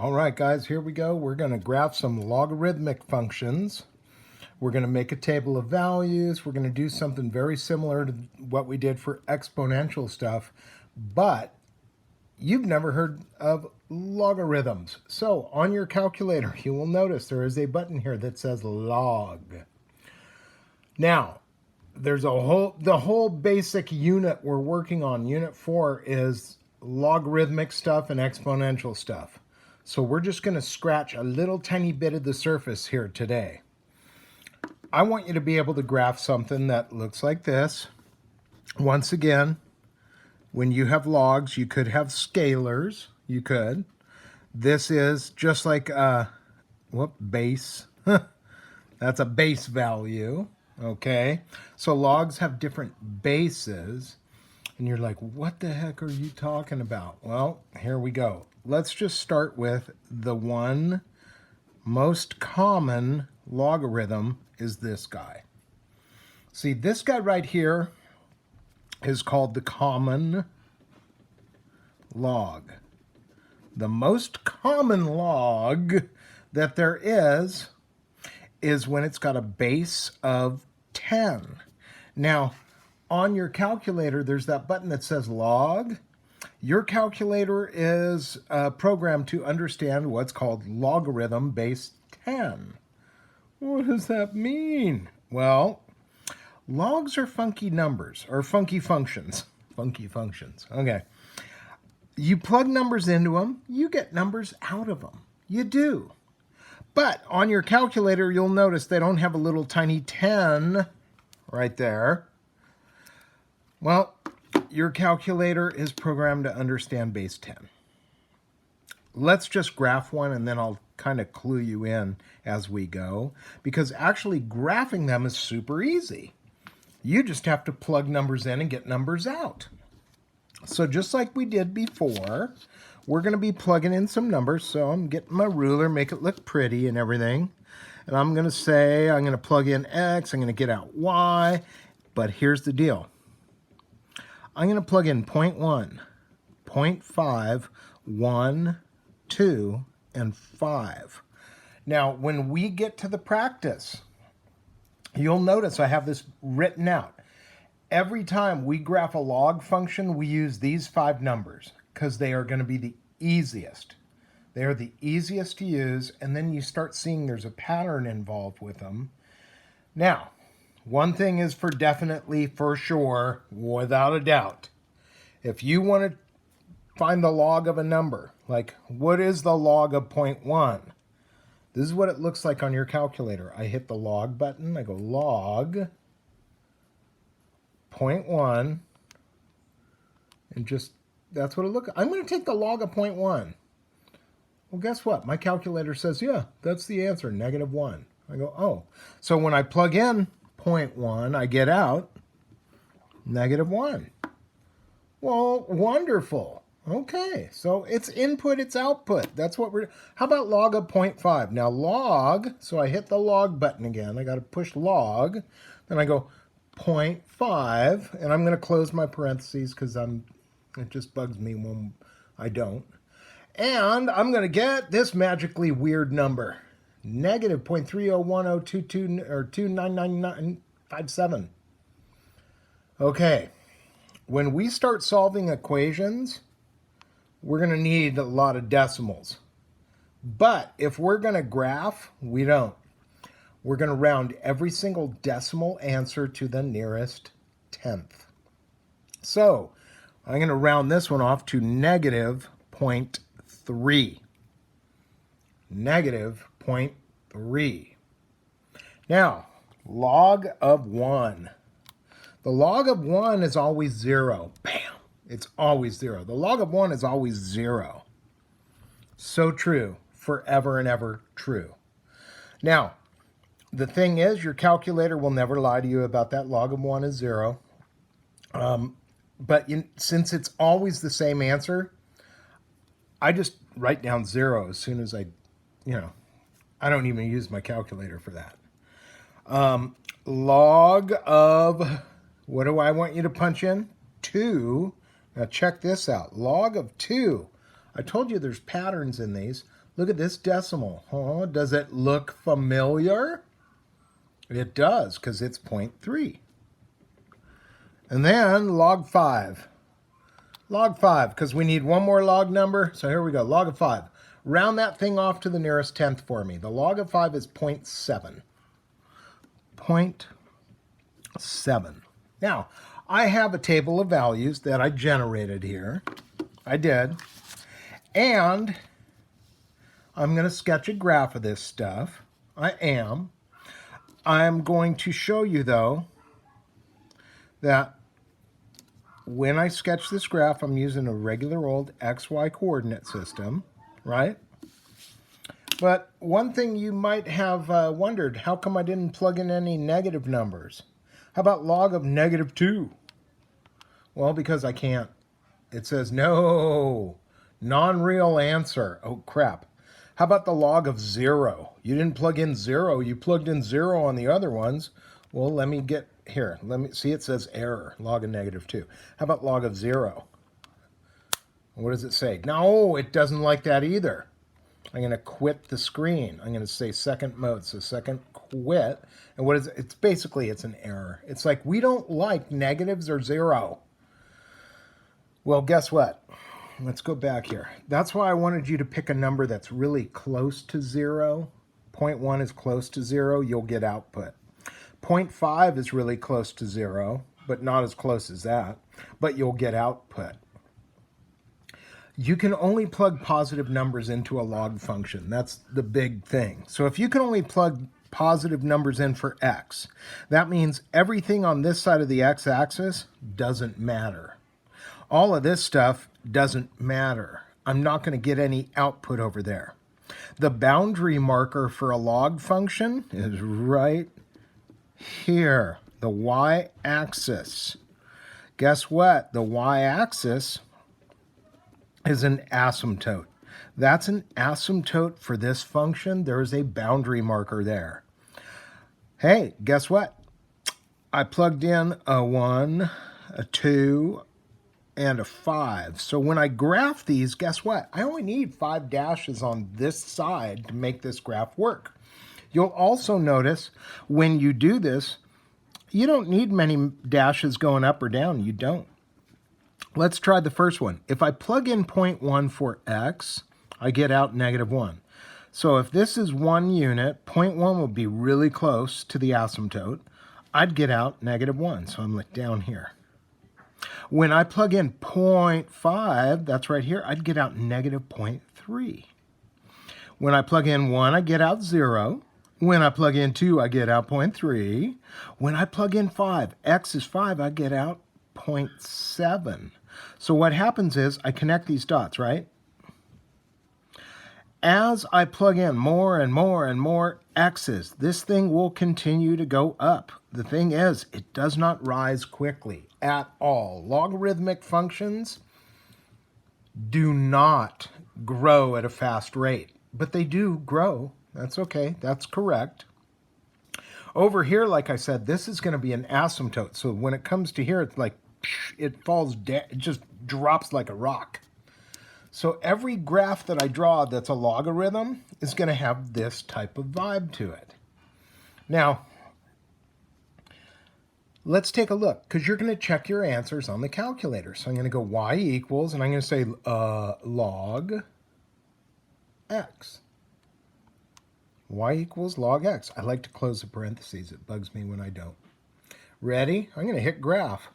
All right, guys, here we go. We're going to graph some logarithmic functions. We're going to make a table of values. We're going to do something very similar to what we did for exponential stuff, but you've never heard of logarithms. So on your calculator, you will notice there is a button here that says log. Now, there's the whole basic unit we're working on. Unit 4 is logarithmic stuff and exponential stuff. So we're just going to scratch a little tiny bit of the surface here today. I want you to be able to graph something that looks like this. Once again, when you have logs, you could have scalars. You could. This is just like base. That's a base value. Okay. So logs have different bases. And you're like, what the heck are you talking about? Well, here we go. Let's just start with the one most common logarithm is this guy. See, this guy right here is called the common log. The most common log that there is when it's got a base of 10. Now, on your calculator, there's that button that says log. Your calculator is programmed to understand what's called logarithm base 10. What does that mean? Well, logs are funky numbers, or funky functions. Funky functions. Okay. You plug numbers into them, you get numbers out of them. You do. But on your calculator, you'll notice they don't have a little tiny 10 right there. Well, your calculator is programmed to understand base 10. Let's just graph one and then I'll kind of clue you in as we go, because actually graphing them is super easy. You just have to plug numbers in and get numbers out. So just like we did before, we're going to be plugging in some numbers. So I'm getting my ruler, make it look pretty and everything. And I'm going to say, I'm going to plug in X, I'm going to get out Y. But here's the deal. I'm going to plug in 0.1, 0.5, 1, 2, and 5. Now, when we get to the practice, you'll notice I have this written out. Every time we graph a log function, we use these 5 numbers because they are going to be the easiest. They are the easiest to use, and then you start seeing there's a pattern involved with them. Now, one thing is for definitely, for sure, without a doubt. If you want to find the log of a number, like what is the log of 0.1? This is what it looks like on your calculator. I hit the log button. I go log 0.1. And just, that's what it looks like. I'm going to take the log of 0.1. Well, guess what? My calculator says, yeah, that's the answer, -1. I go, oh. So when I plug in 0.1, I get out -1. Well, wonderful. Okay, so it's input, it's output. That's what we're, how about log of 0.5? Now log, so I hit the log button again. I got to push log. Then I go 0.5, and I'm going to close my parentheses because it just bugs me when I don't. And I'm going to get this magically weird number. -0.301022 or 299957. Okay, when we start solving equations, we're going to need a lot of decimals. But if we're going to graph, we don't. We're going to round every single decimal answer to the nearest tenth. So I'm going to round this one off to -0.3. -0.3. Now, log of 1. The log of 1 is always 0. Bam! It's always 0. The log of 1 is always 0. So true. Forever and ever true. Now, the thing is, your calculator will never lie to you about that log of 1 is 0. But since it's always the same answer, I just write down 0 as soon as I don't even use my calculator for that. Log of, what do I want you to punch in? 2. Now check this out. Log of 2. I told you there's patterns in these. Look at this decimal. Oh, does it look familiar? It does, because it's 0.3. And then log 5. Log 5, because we need one more log number. So here we go, log of 5. Round that thing off to the nearest tenth for me. The log of 5 is 0.7. 0.7. Now, I have a table of values that I generated here. I did. And I'm going to sketch a graph of this stuff. I am. I'm going to show you, though, that when I sketch this graph, I'm using a regular old XY coordinate system, right? But one thing you might have wondered, how come I didn't plug in any negative numbers? How about log of -2? Well, because I can't. It says no, non-real answer. Oh, crap. How about the log of 0? You didn't plug in 0. You plugged in 0 on the other ones. Well, let me get here. Let me see. It says error, log of -2. How about log of 0? What does it say? No, it doesn't like that either. I'm going to quit the screen. I'm going to say second mode. So second quit. And what is it? It's basically, it's an error. It's like we don't like negatives or 0. Well, guess what? Let's go back here. That's why I wanted you to pick a number that's really close to 0. 0.1 is close to 0. You'll get output. 0.5 is really close to 0, but not as close as that. But you'll get output. You can only plug positive numbers into a log function. That's the big thing. So if you can only plug positive numbers in for x, that means everything on this side of the x-axis doesn't matter. All of this stuff doesn't matter. I'm not going to get any output over there. The boundary marker for a log function is right here, the y-axis. Guess what? The y-axis is an asymptote. That's an asymptote for this function. There is a boundary marker there. Hey, guess what? I plugged in a 1, a 2, and a 5. So when I graph these, guess what? I only need 5 dashes on this side to make this graph work. You'll also notice when you do this, you don't need many dashes going up or down. You don't. Let's try the first one. If I plug in 0.1 for x, I get out -1. So if this is 1 unit, 0.1 would be really close to the asymptote. I'd get out -1. So I'm like down here. When I plug in 0.5, that's right here, I'd get out -0.3. When I plug in 1, I get out 0. When I plug in 2, I get out 0.3. When I plug in 5, x is 5, I get out 0.7. So what happens is I connect these dots, right? As I plug in more and more and more x's, this thing will continue to go up. The thing is, it does not rise quickly at all. Logarithmic functions do not grow at a fast rate, but they do grow. That's okay. That's correct. Over here, like I said, this is going to be an asymptote. So when it comes to here, it's like it falls down. It just drops like a rock. So every graph that I draw that's a logarithm is going to have this type of vibe to it. Now, let's take a look, because you're going to check your answers on the calculator. So I'm going to go y equals, and I'm going to say log x. Y equals log x. I like to close the parentheses. It bugs me when I don't. Ready? I'm going to hit graph.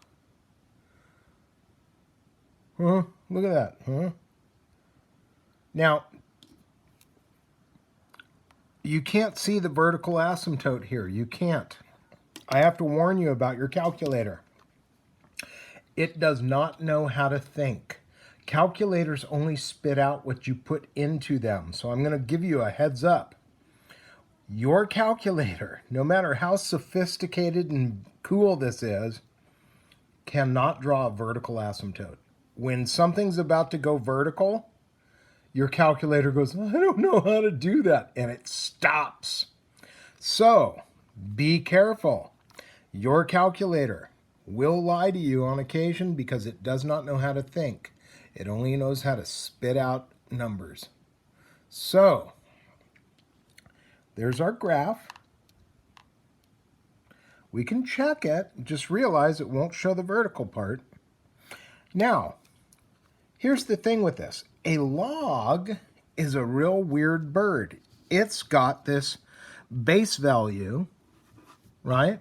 Look at that. Now, you can't see the vertical asymptote here. You can't. I have to warn you about your calculator. It does not know how to think. Calculators only spit out what you put into them. So I'm going to give you a heads up. Your calculator, no matter how sophisticated and cool this is, cannot draw a vertical asymptote. When something's about to go vertical, your calculator goes, I don't know how to do that, and it stops. So be careful. Your calculator will lie to you on occasion because it does not know how to think. It only knows how to spit out numbers. So there's our graph. We can check it, just realize it won't show the vertical part. Now, here's the thing with this. A log is a real weird bird. It's got this base value, right?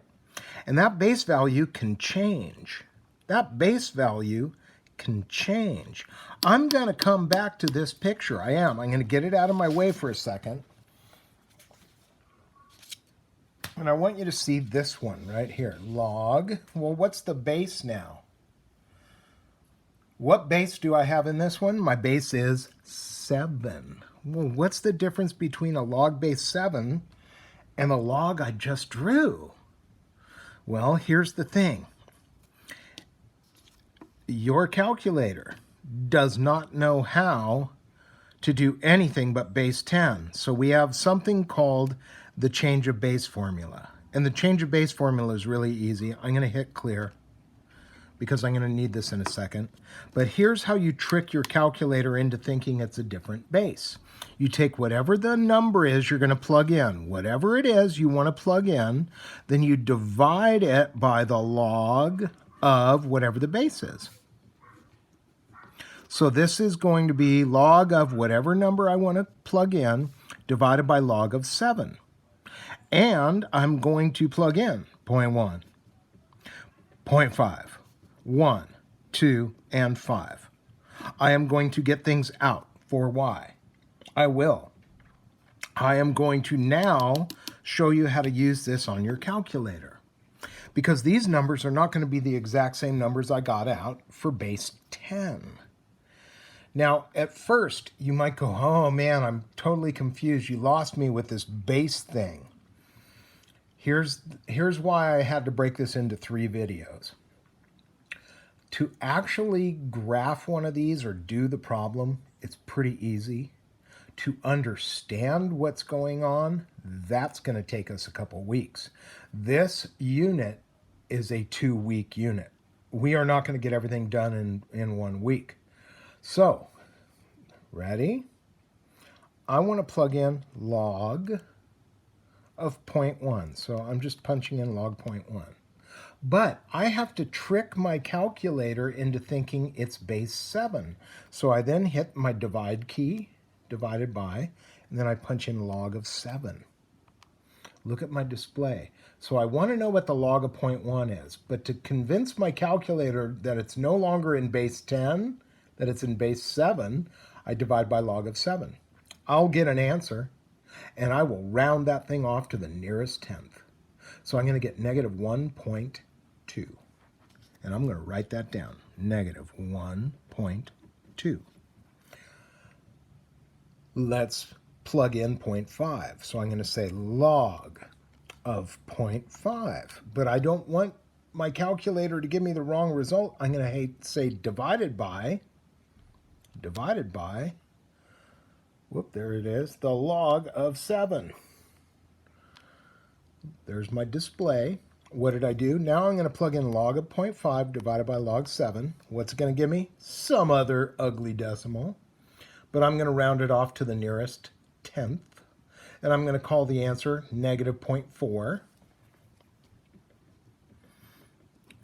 And that base value can change. That base value can change. I'm going to come back to this picture. I'm going to get it out of my way for a second. And I want you to see this one right here. Log. Well, what's the base now? What base do I have in this one? My base is 7. Well, what's the difference between a log base 7 and the log I just drew? Well, here's the thing. Your calculator does not know how to do anything but base 10. So we have something called the change of base formula. And the change of base formula is really easy. I'm going to hit clear because I'm going to need this in a second. But here's how you trick your calculator into thinking it's a different base. You take whatever the number is you're going to plug in, whatever it is you want to plug in, then you divide it by the log of whatever the base is. So this is going to be log of whatever number I want to plug in divided by log of 7. And I'm going to plug in 0.1, 0.5, 1, 2, and 5. I am going to get things out for y. I will. I am going to now show you how to use this on your calculator, because these numbers are not going to be the exact same numbers I got out for base 10. Now, at first, you might go, oh man, I'm totally confused. You lost me with this base thing. Here's why I had to break this into 3 videos. To actually graph one of these or do the problem, it's pretty easy. To understand what's going on, that's going to take us a couple weeks. This unit is a 2-week unit. We are not going to get everything done in 1 week. So, ready? I want to plug in log of 0.1. So I'm just punching in log 0.1. But I have to trick my calculator into thinking it's base 7. So I then hit my divide key, divided by, and then I punch in log of 7. Look at my display. So I want to know what the log of 0.1 is. But to convince my calculator that it's no longer in base 10, that it's in base 7, I divide by log of 7. I'll get an answer, and I will round that thing off to the nearest tenth. So I'm going to get negative 1.2. And I'm going to write that down, negative 1.2. Let's plug in 0.5. So I'm going to say log of 0.5. But I don't want my calculator to give me the wrong result. I'm going to say divided by, whoop, there it is, the log of 7. There's my display. What did I do? Now I'm going to plug in log of 0.5 divided by log 7. What's it going to give me? Some other ugly decimal. But I'm going to round it off to the nearest tenth. And I'm going to call the answer negative 0.4.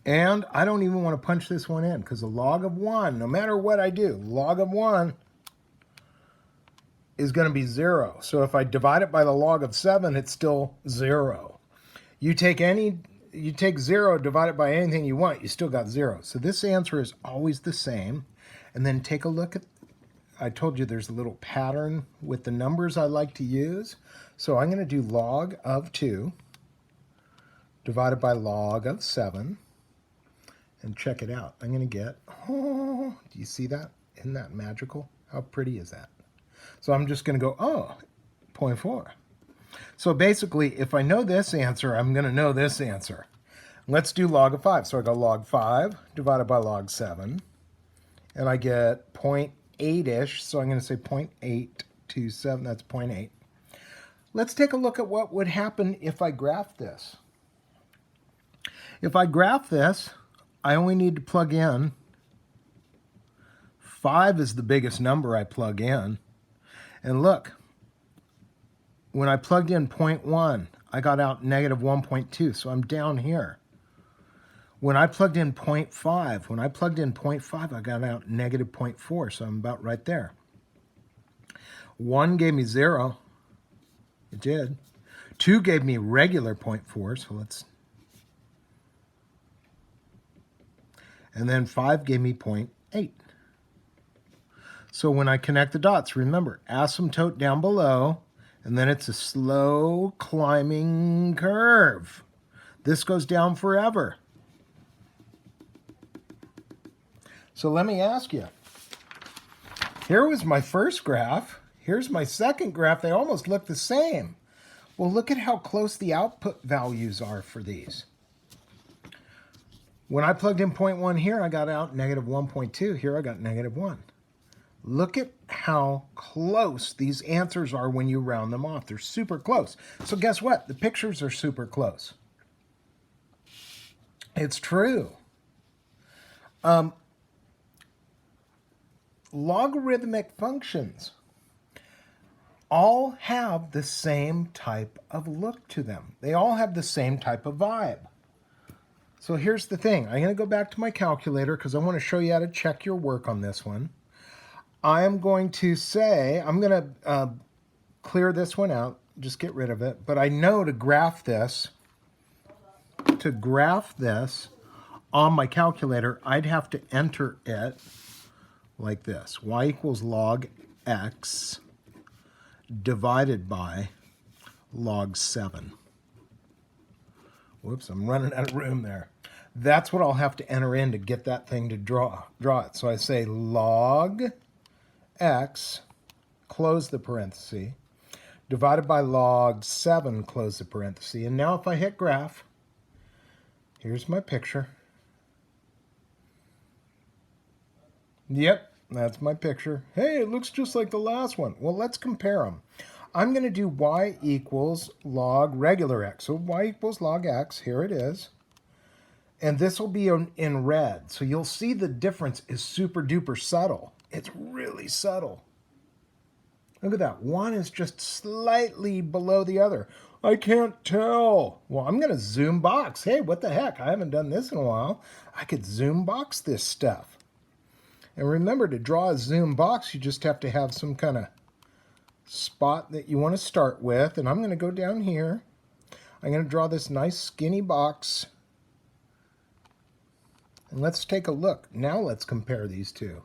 And I don't even want to punch this one in, because the log of 1, no matter what I do, log of 1 is going to be 0. So if I divide it by the log of 7, it's still 0. You take 0, divide it by anything you want, you still got 0. So this answer is always the same. And then take a look at, I told you there's a little pattern with the numbers I like to use. So I'm going to do log of 2 divided by log of 7. And check it out. I'm going to get, oh, do you see that? Isn't that magical? How pretty is that? So I'm just going to go, oh, 0.4. So basically, if I know this answer, I'm going to know this answer. Let's do log of 5. So I go log 5 divided by log 7. And I get 0.8-ish. So I'm going to say 0.827. That's 0.8. Let's take a look at what would happen if I graph this. If I graph this, I only need to plug in. 5 is the biggest number I plug in. And look, when I plugged in 0.1, I got out negative 1.2, so I'm down here. When I plugged in 0.5, I got out negative 0.4, so I'm about right there. 1 gave me 0. It did. 2 gave me regular 0.4, so let's... And then 5 gave me 0.8. So when I connect the dots, remember, asymptote down below, and then it's a slow climbing curve. This goes down forever. So let me ask you, here was my first graph. Here's my second graph. They almost look the same. Well, look at how close the output values are for these. When I plugged in 0.1 here, I got out negative 1.2. Here I got negative 1. Look at how close these answers are when you round them off. They're super close. So guess what? The pictures are super close. It's true. Logarithmic functions all have the same type of look to them. They all have the same type of vibe. So here's the thing. I'm going to go back to my calculator because I want to show you how to check your work on this one. I am going to say, I'm going to clear this one out, just get rid of it. But I know to graph this on my calculator, I'd have to enter it like this. Y equals log x divided by log 7. Whoops, I'm running out of room there. That's what I'll have to enter in to get that thing to draw it. So I say log x, close the parenthesis, divided by log 7, close the parenthesis. And now if I hit graph, here's my picture. Yep, that's my picture. Hey, it looks just like the last one. Well, let's compare them. I'm going to do y equals log regular x. So y equals log x, here it is. And this will be in red. So you'll see the difference is super duper subtle. It's really subtle. Look at that. One is just slightly below the other. I can't tell. Well, I'm going to zoom box. Hey, what the heck? I haven't done this in a while. I could zoom box this stuff. And remember, to draw a zoom box, you just have to have some kind of spot that you want to start with. And I'm going to go down here. I'm going to draw this nice skinny box. And let's take a look. Now let's compare these two.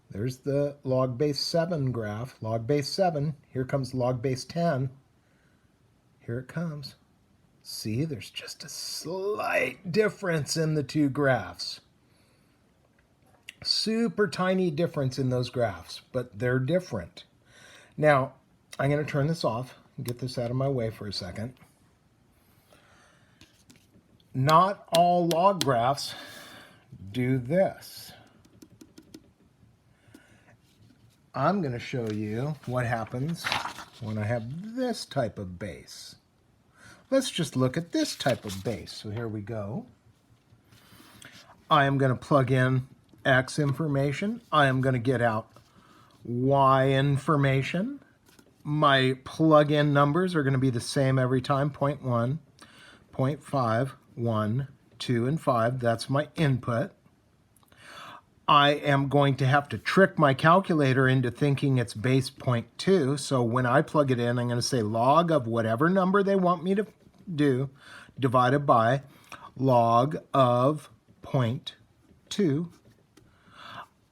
There's the log base 7 graph. Log base 7. Here comes log base 10. Here it comes. See, there's just a slight difference in the two graphs. Super tiny difference in those graphs, but they're different. Now, I'm going to turn this off and get this out of my way for a second. Not all log graphs do this. I'm going to show you what happens when I have this type of base. Let's just look at this type of base. So here we go. I am going to plug in X information. I am going to get out Y information. My plug-in numbers are going to be the same every time, 0.1, 0.5, 1, 2, and 5. That's my input. I am going to have to trick my calculator into thinking it's base 0.2. So when I plug it in, I'm going to say log of whatever number they want me to do divided by log of 0.2.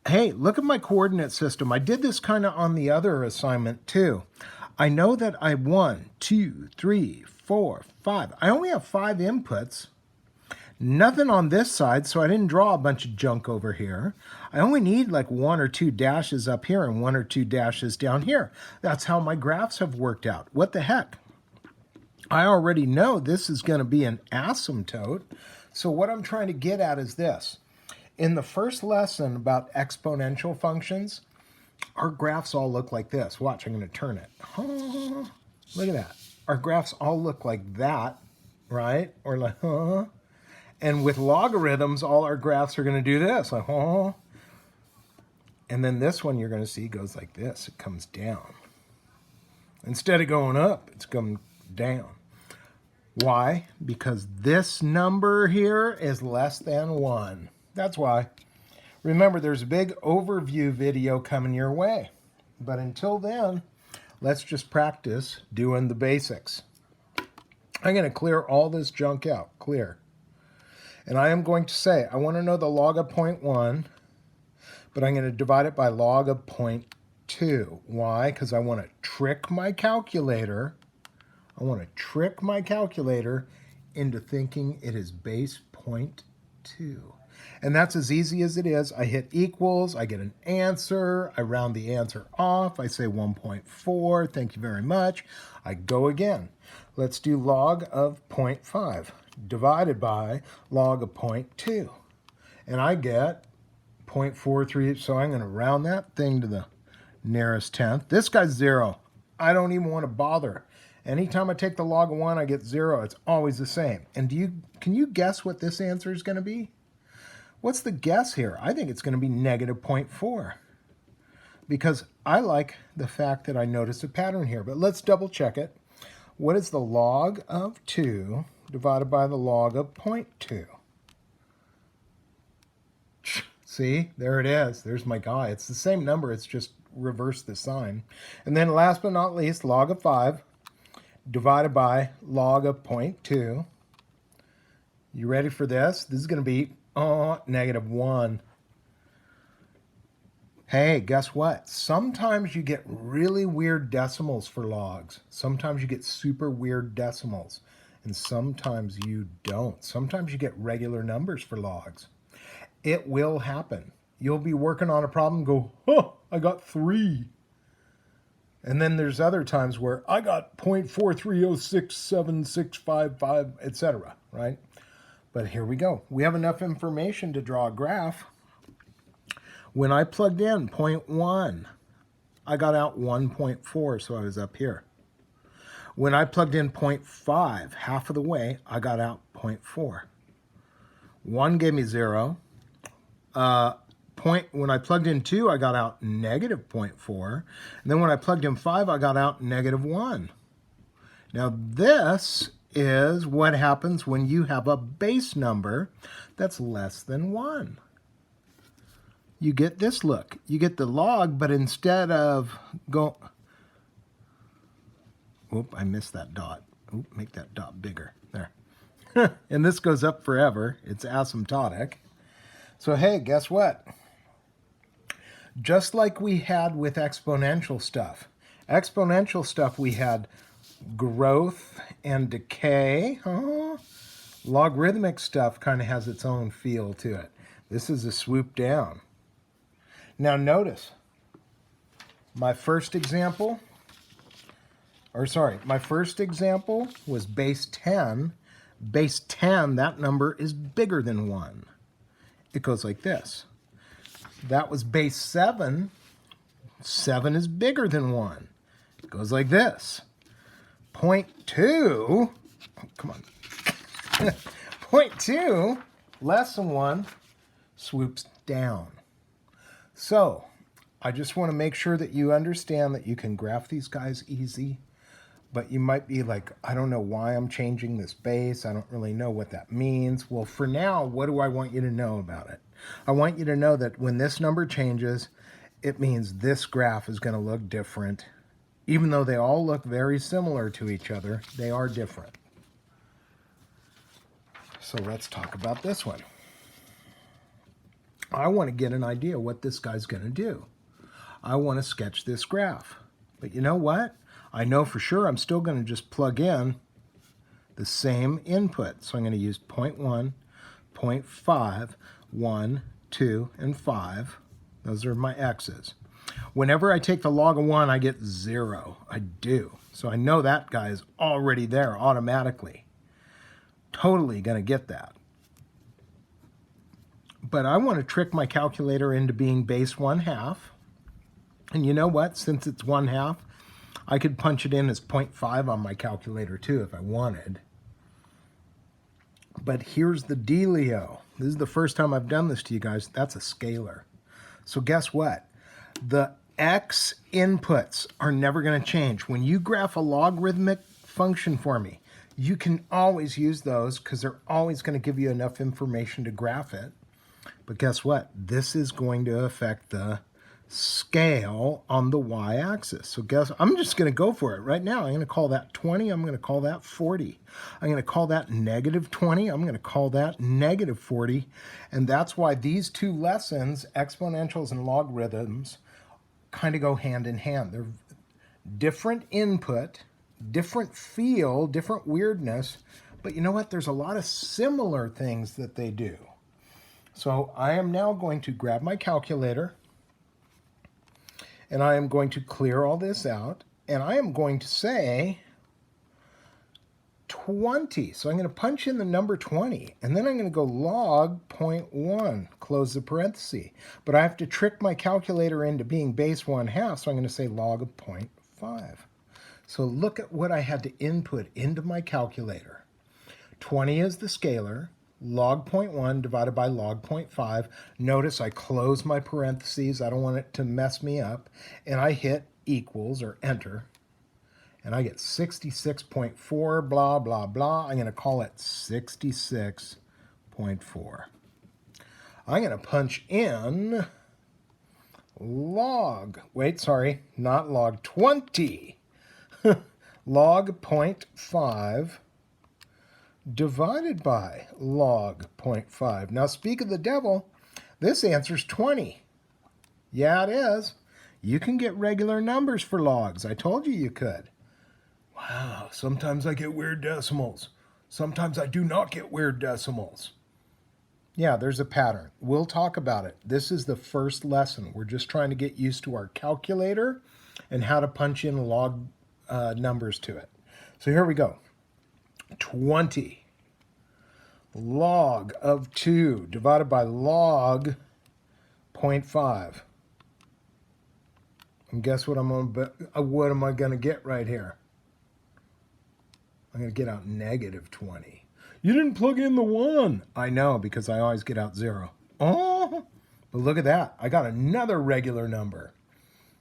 Hey, look at my coordinate system. I did this kind of on the other assignment too. I know that I 1, 2, 3, 4, 5. I only have 5 inputs. Nothing on this side, so I didn't draw a bunch of junk over here. I only need like 1 or 2 dashes up here and 1 or 2 dashes down here. That's how my graphs have worked out. What the heck? I already know this is going to be an asymptote. So what I'm trying to get at is this. In the first lesson about exponential functions, our graphs all look like this. Watch, I'm going to turn it. Oh, look at that. Our graphs all look like that, right? Or like, huh? And with logarithms, all our graphs are going to do this, like, oh. And then this one you're going to see goes like this. It comes down. Instead of going up, it's going down. Why? Because this number here is less than 1. That's why. Remember, there's a big overview video coming your way. But until then, let's just practice doing the basics. I'm going to clear all this junk out. Clear. And I am going to say, I want to know the log of 0.1, but I'm going to divide it by log of 0.2. Why? Because I want to trick my calculator. I want to trick my calculator into thinking it is base 0.2. And that's as easy as it is. I hit equals, I get an answer, I round the answer off, I say 1.4, thank you very much. I go again. Let's do log of 0.5 divided by log of 0.2. And I get 0.43, so I'm going to round that thing to the nearest tenth. This guy's 0. I don't even want to bother. Anytime I take the log of 1, I get 0. It's always the same. And can you guess what this answer is going to be? What's the guess here? I think it's going to be negative 0.4 because I like the fact that I notice a pattern here. But let's double check it. What is the log of 2 divided by the log of 0.2? See, there it is. There's my guy. It's the same number. It's just reverse the sign. And then last but not least, log of 5 divided by log of 0.2. You ready for this? This is going to be negative 1. Hey, guess what? Sometimes you get really weird decimals for logs. Sometimes you get super weird decimals. And sometimes you don't. Sometimes you get regular numbers for logs. It will happen. You'll be working on a problem and go, I got 3. And then there's other times where I got 0.4306765, etc., right? But here we go. We have enough information to draw a graph. When I plugged in 0.1, I got out 1.4, so I was up here. When I plugged in 0.5, half of the way, I got out 0.4. 1 gave me 0. When I plugged in 2, I got out negative 0.4. And then when I plugged in 5, I got out negative 1. Now this is what happens when you have a base number that's less than 1. You get this look. You get the log, but instead of go... Oop, I missed that dot. Oop, make that dot bigger. There. And this goes up forever. It's asymptotic. So hey, guess what? Just like we had with exponential stuff. Exponential stuff we had growth and decay. Logarithmic stuff kind of has its own feel to it. This is a swoop down. Now notice, my first example was base 10. Base 10, that number is bigger than 1. It goes like this. That was base 7. 7 is bigger than 1. It goes like this. 0.2, come on. 0.2, less than 1, swoops down. So, I just want to make sure that you understand that you can graph these guys easy, but you might be like, I don't know why I'm changing this base. I don't really know what that means. Well, for now, what do I want you to know about it? I want you to know that when this number changes, it means this graph is going to look different. Even though they all look very similar to each other, they are different. So let's talk about this one. I want to get an idea what this guy's going to do. I want to sketch this graph. But you know what? I know for sure I'm still going to just plug in the same input. So I'm going to use 0.1, 0.5, 1, 2, and 5. Those are my x's. Whenever I take the log of 1, I get 0. I do. So I know that guy is already there automatically. Totally going to get that. But I want to trick my calculator into being base 1/2. And you know what? Since it's 1/2, I could punch it in as 0.5 on my calculator too if I wanted. But here's the dealio. This is the first time I've done this to you guys. That's a scalar. So guess what? The X inputs are never going to change. When you graph a logarithmic function for me, you can always use those because they're always going to give you enough information to graph it. But guess what? This is going to affect the scale on the y-axis. So guess, I'm just going to go for it right now. I'm going to call that 20. I'm going to call that 40. I'm going to call that negative 20. I'm going to call that negative 40. And that's why these two lessons, exponentials and logarithms, kind of go hand in hand. They're different input, different feel, different weirdness, but you know what? There's a lot of similar things that they do. So I am now going to grab my calculator and I am going to clear all this out and I am going to say 20. So I'm going to punch in the number 20 and then I'm going to go log 0.1, close the parenthesis. But I have to trick my calculator into being base 1/2, so I'm going to say log of 0.5. So look at what I had to input into my calculator. 20 is the scalar, log 0.1 divided by log 0.5. Notice I close my parentheses, I don't want it to mess me up, and I hit equals or enter. And I get 66.4, blah, blah, blah. I'm going to call it 66.4. I'm going to punch in log, wait, sorry, not log, 20. Log 0.5 divided by log 0.5. Now, speak of the devil, this answer's 20. Yeah, it is. You can get regular numbers for logs. I told you you could. Wow, sometimes I get weird decimals. Sometimes I do not get weird decimals. Yeah, there's a pattern. We'll talk about it. This is the first lesson. We're just trying to get used to our calculator and how to punch in log numbers to it. So here we go. 20 log of 2 divided by log 0.5. And guess what what am I going to get right here? I'm going to get out negative 20. You didn't plug in the 1. I know, because I always get out 0. Oh, but look at that. I got another regular number.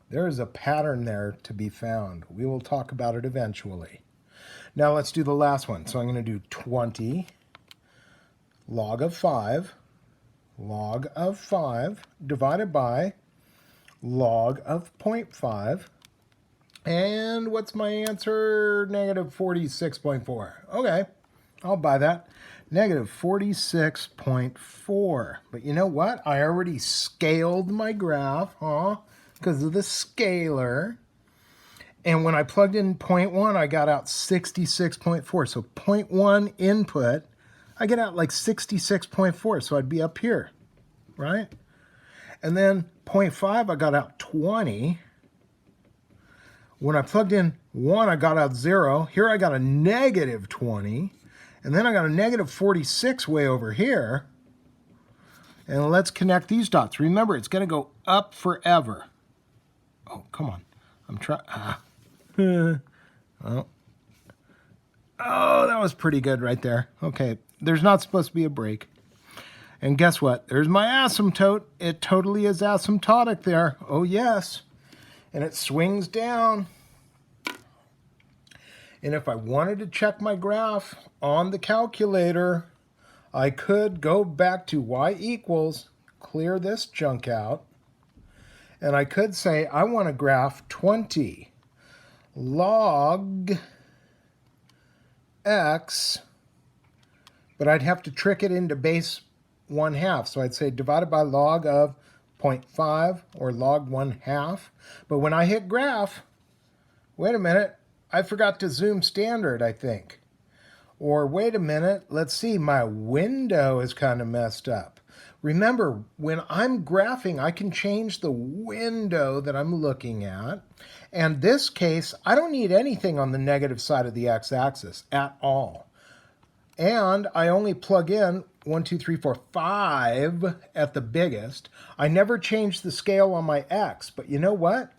There is a pattern there to be found. We will talk about it eventually. Now let's do the last one. So I'm going to do 20 log of 5 divided by log of 0.5. And what's my answer? Negative 46.4. Okay, I'll buy that. Negative 46.4. But you know what? I already scaled my graph, because of the scalar. And when I plugged in 0.1, I got out 66.4. So 0.1 input, I get out like 66.4. So I'd be up here, right? And then 0.5, I got out 20. When I plugged in 1, I got out 0. Here I got a negative 20. And then I got a negative 46 way over here. And let's connect these dots. Remember, it's going to go up forever. Oh, come on. I'm trying. Oh, that was pretty good right there. Okay, there's not supposed to be a break. And guess what? There's my asymptote. It totally is asymptotic there. Oh, yes. And it swings down. And if I wanted to check my graph on the calculator, I could go back to y equals, clear this junk out, and I could say I want to graph 20 log x, but I'd have to trick it into base 1/2. So I'd say divided by log of 0.5 or log 1/2. But when I hit graph, wait a minute, I forgot to zoom standard, I think. Or wait a minute, let's see, my window is kind of messed up. Remember, when I'm graphing, I can change the window that I'm looking at. And this case, I don't need anything on the negative side of the x-axis at all. And I only plug in 1, 2, 3, 4, 5 at the biggest. I never changed the scale on my x, but you know what?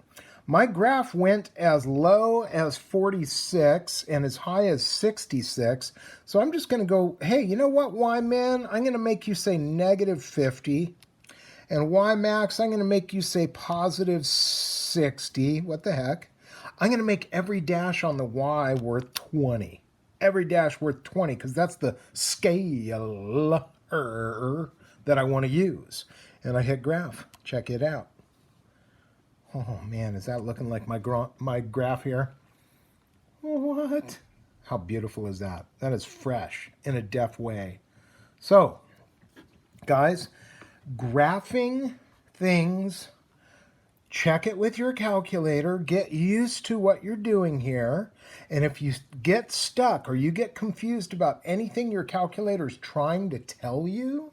My graph went as low as 46 and as high as 66. So I'm just going to go, hey, you know what, Y-man? I'm going to make you say negative 50. And y max, I'm going to make you say positive 60. What the heck? I'm going to make every dash on the y worth 20. Every dash worth 20, because that's the scalar that I want to use. And I hit graph. Check it out. Oh man, is that looking like my graph here? What? How beautiful is that? That is fresh in a def way. So, guys, graphing things, check it with your calculator, get used to what you're doing here, and if you get stuck or you get confused about anything your calculator is trying to tell you,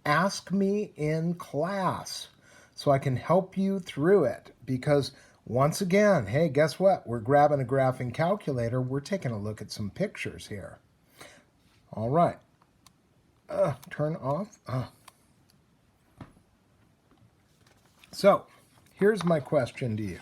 ask me in class so I can help you through it. Because once again, hey, guess what? We're grabbing a graphing calculator. We're taking a look at some pictures here. All right. Turn off. So, here's my question to you.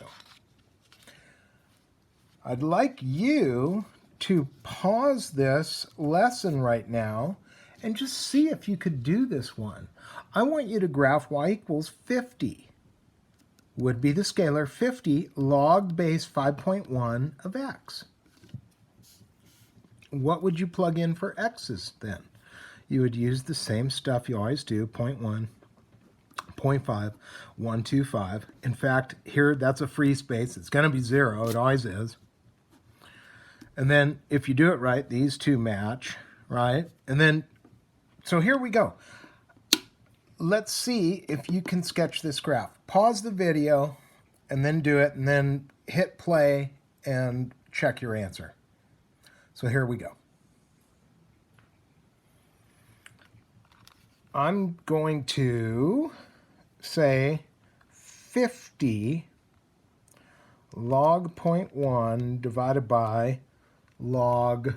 I'd like you to pause this lesson right now and just see if you could do this one. I want you to graph y equals 50. Would be the scalar 50 log base 5.1 of x. What would you plug in for x's then? You would use the same stuff you always do, 0.1, 0.5, 125. In fact, here that's a free space. It's going to be 0. It always is. And then if you do it right, these two match, right? And then, so here we go. Let's see if you can sketch this graph. Pause the video and then do it and then hit play and check your answer. So here we go. I'm going to say 50 log 0.1 divided by log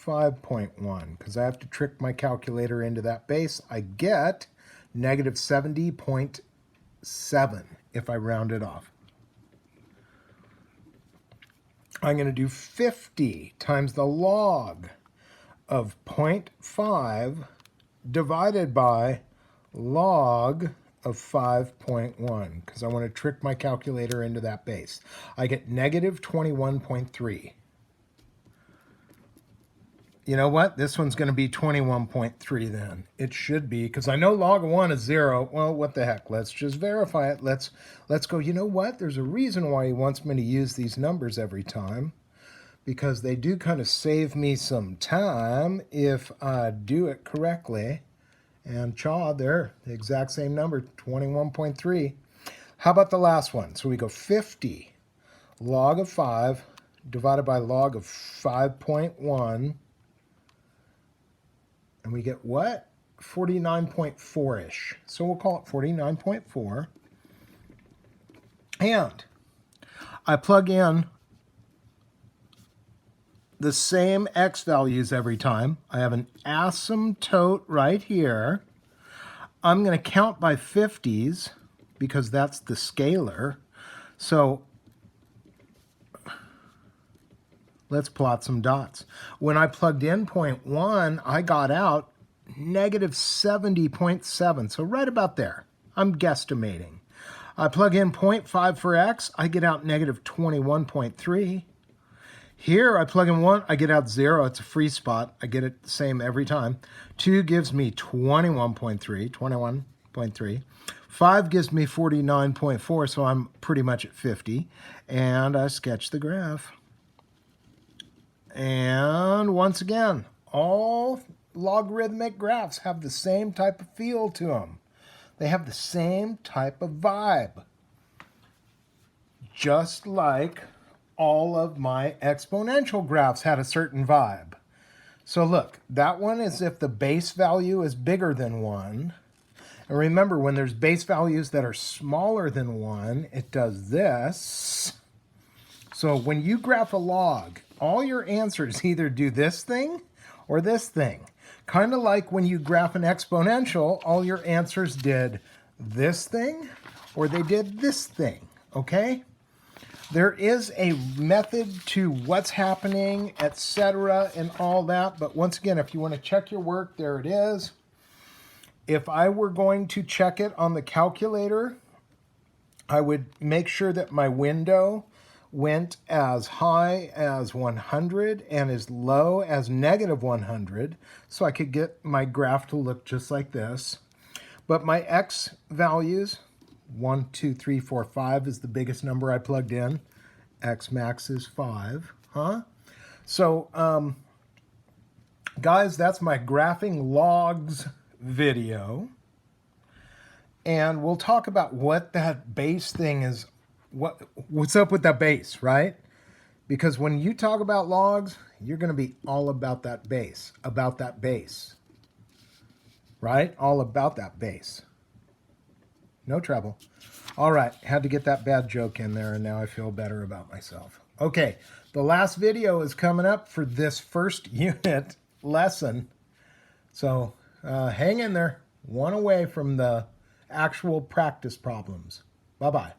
5.1, because I have to trick my calculator into that base. I get negative 70.7 if I round it off. I'm going to do 50 times the log of 0.5 divided by log of 5.1, because I want to trick my calculator into that base. I get negative 21.3. You know what? This one's going to be 21.3 then. It should be, because I know log of 1 is 0. Well, what the heck? Let's just verify it. Let's go, you know what? There's a reason why he wants me to use these numbers every time, because they do kind of save me some time if I do it correctly. And they're the exact same number, 21.3. How about the last one? So we go 50 log of 5 divided by log of 5.1. And we get what? 49.4-ish. So we'll call it 49.4. And I plug in the same x values every time. I have an asymptote right here. I'm going to count by 50s because that's the scalar. So let's plot some dots. When I plugged in 0.1, I got out negative 70.7. So right about there. I'm guesstimating. I plug in 0.5 for x, I get out negative 21.3. Here, I plug in 1, I get out 0. It's a free spot. I get it the same every time. 2 gives me 21.3. 5 gives me 49.4, so I'm pretty much at 50. And I sketch the graph. And once again, all logarithmic graphs have the same type of feel to them. They have the same type of vibe. Just like all of my exponential graphs had a certain vibe. So look, that one is if the base value is bigger than 1. And remember, when there's base values that are smaller than 1, it does this. So when you graph a log, all your answers either do this thing or this thing. Kind of like when you graph an exponential, all your answers did this thing or they did this thing, okay? There is a method to what's happening, etc., and all that. But once again, if you want to check your work, there it is. If I were going to check it on the calculator, I would make sure that my window went as high as 100 and as low as negative 100, so I could get my graph to look just like this. But my X values, 1, 2, 3, 4, 5 is the biggest number I plugged in. X max is 5, So, guys, that's my graphing logs video. And we'll talk about what that base thing is, what's up with that base, right? Because when you talk about logs, you're going to be all about that base, right? All about that base. No trouble. All right, had to get that bad joke in there, and now I feel better about myself. Okay, the last video is coming up for this first unit lesson. So hang in there, one away from the actual practice problems. Bye-bye.